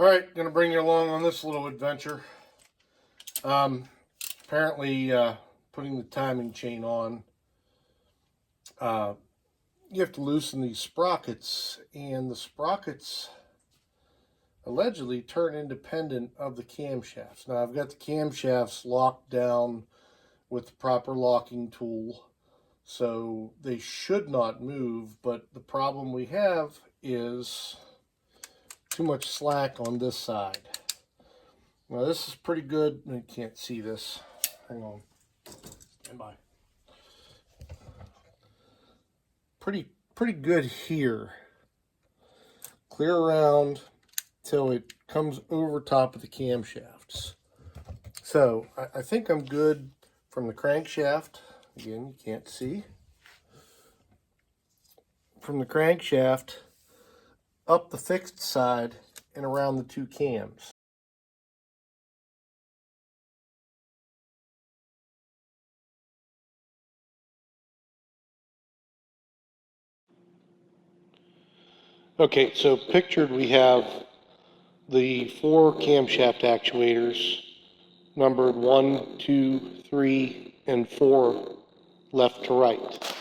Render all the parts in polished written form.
All right, going to bring you along on this little adventure. Apparently, putting the timing chain on, you have to loosen these sprockets, and the sprockets allegedly turn independent of the camshafts. Now, I've got the camshafts locked down with the proper locking tool, so they should not move, but the problem we have is too much slack on this side. Now this is pretty good. You can't see this. Hang on. Stand by. Pretty good here. Clear around till it comes over top of the camshafts. So I think I'm good from the crankshaft. Again, you can't see. From the crankshaft up the fixed side and around the two cams. Okay, so pictured we have the 4 camshaft actuators numbered 1, 2, 3, and 4 left to right.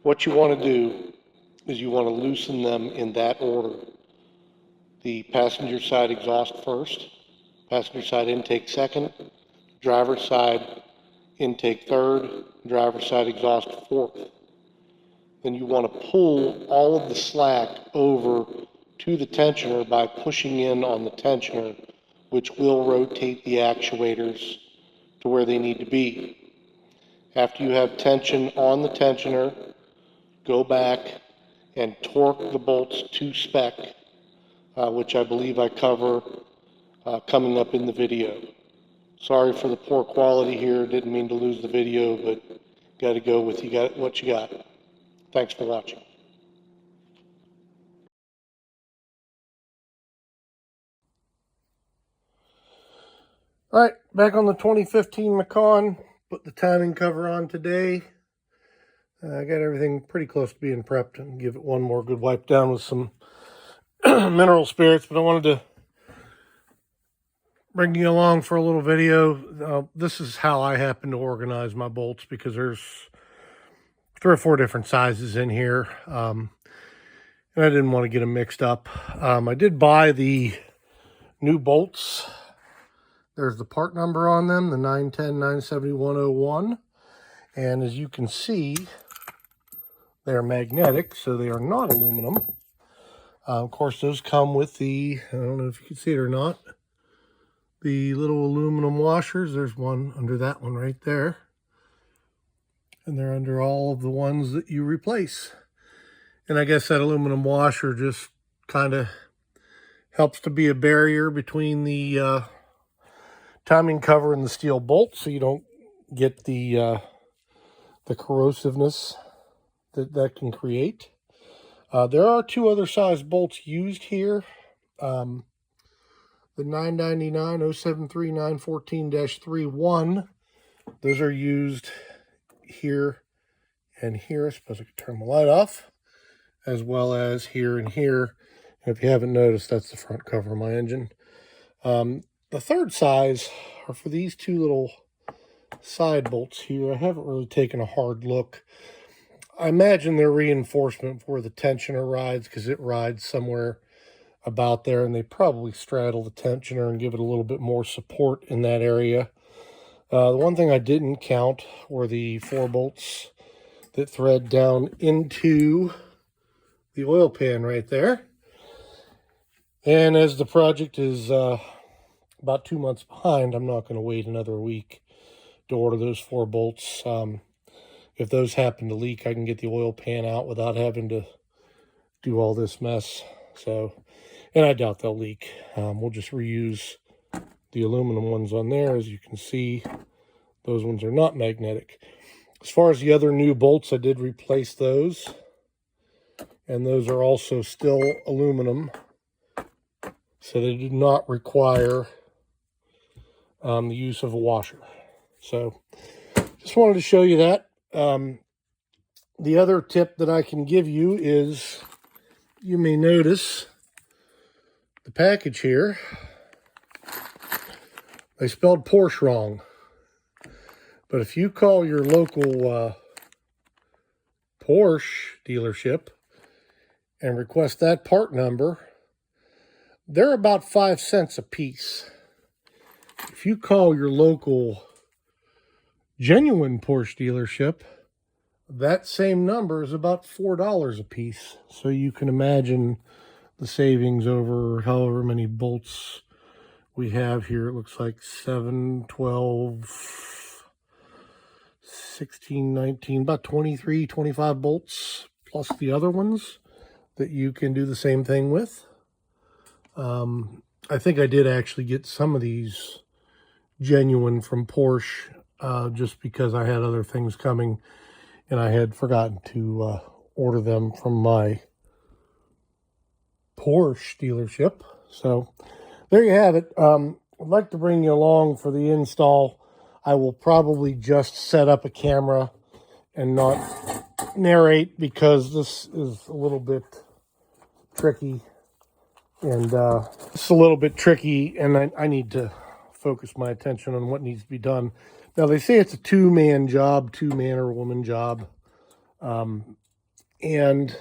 What you want to do is you want to loosen them in that order. The passenger side exhaust first, passenger side intake second, driver side intake third, driver side exhaust fourth. Then you want to pull all of the slack over to the tensioner by pushing in on the tensioner, which will rotate the actuators to where they need to be. After you have tension on the tensioner, go back and torque the bolts to spec, which I believe I cover coming up in the video. Sorry for the poor quality here. Didn't mean to lose the video, but got to go with what you got. Thanks for watching. All right, back on the 2015 Macan. Put the timing cover on today. I got everything pretty close to being prepped, and give it one more good wipe down with some mineral spirits, but I wanted to bring you along for a little video. This is how I happen to organize my bolts, because there's 3 or 4 different sizes in here, and I didn't want to get them mixed up. I did buy the new bolts. There's the part number on them, the 910-97101, and as you can see, they're magnetic, so they are not aluminum. Of course, those come with the, I don't know if you can see it or not, the little aluminum washers. There's one under that one right there. And they're under all of the ones that you replace. And I guess that aluminum washer just kind of helps to be a barrier between the timing cover and the steel bolt, so you don't get the corrosiveness that can create. There are 2 other size bolts used here. The 999-073-914-31. Those are used here and here. I suppose I could turn the light off, as well as here and here. And if you haven't noticed, that's the front cover of my engine. The 3rd size are for these 2 little side bolts here. I haven't really taken a hard look. I imagine they're reinforcement for the tensioner rides, because it rides somewhere about there, and they probably straddle the tensioner and give it a little bit more support in that area. The one thing I didn't count were the 4 bolts that thread down into the oil pan right there. And as the project is about 2 months behind, I'm not going to wait another week to order those 4 bolts. If those happen to leak, I can get the oil pan out without having to do all this mess. So, and I doubt they'll leak. We'll just reuse the aluminum ones on there. As you can see, those ones are not magnetic. As far as the other new bolts, I did replace those. And those are also still aluminum. So they do not require the use of a washer. So just wanted to show you that. The other tip that I can give you is you may notice the package here, they spelled Porsche wrong. But if you call your local Porsche dealership and request that part number, they're about 5 cents a piece. If you call your local genuine Porsche dealership, that same number is about $4 a piece. So you can imagine the savings over however many bolts we have here. It looks like 7, 12, 16, 19, about 23, 25 bolts, plus the other ones that you can do the same thing with. I think I did actually get some of these genuine from Porsche just because I had other things coming and I had forgotten to order them from my Porsche dealership. So there you have it. I'd like to bring you along for the install. I will probably just set up a camera and not narrate because this is a little bit tricky. And it's a little bit tricky, and I need to focus my attention on what needs to be done. Now, they say it's a two-man job, two-man or woman job. And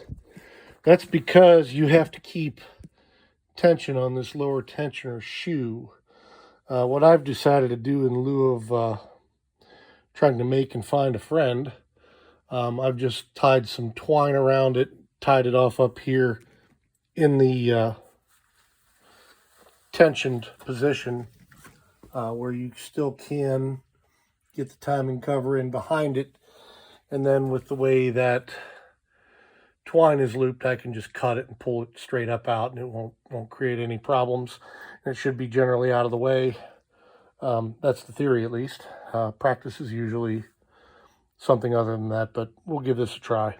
that's because you have to keep tension on this lower tensioner shoe. What I've decided to do in lieu of trying to make and find a friend, I've just tied some twine around it, tied it off up here in the tensioned position where you still can get the timing cover in behind it. And then with the way that twine is looped, I can just cut it and pull it straight up out, and it won't create any problems. And it should be generally out of the way. That's the theory, at least. Practice is usually something other than that, but we'll give this a try.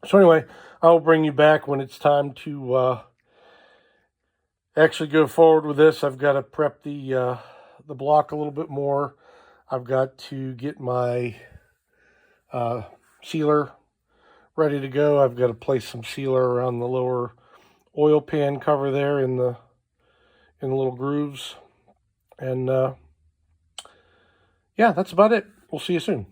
So anyway, I'll bring you back when it's time to actually go forward with this. I've got to prep the block a little bit more. I've got to get my sealer ready to go. I've got to place some sealer around the lower oil pan cover there in the little grooves. And yeah, that's about it. We'll see you soon.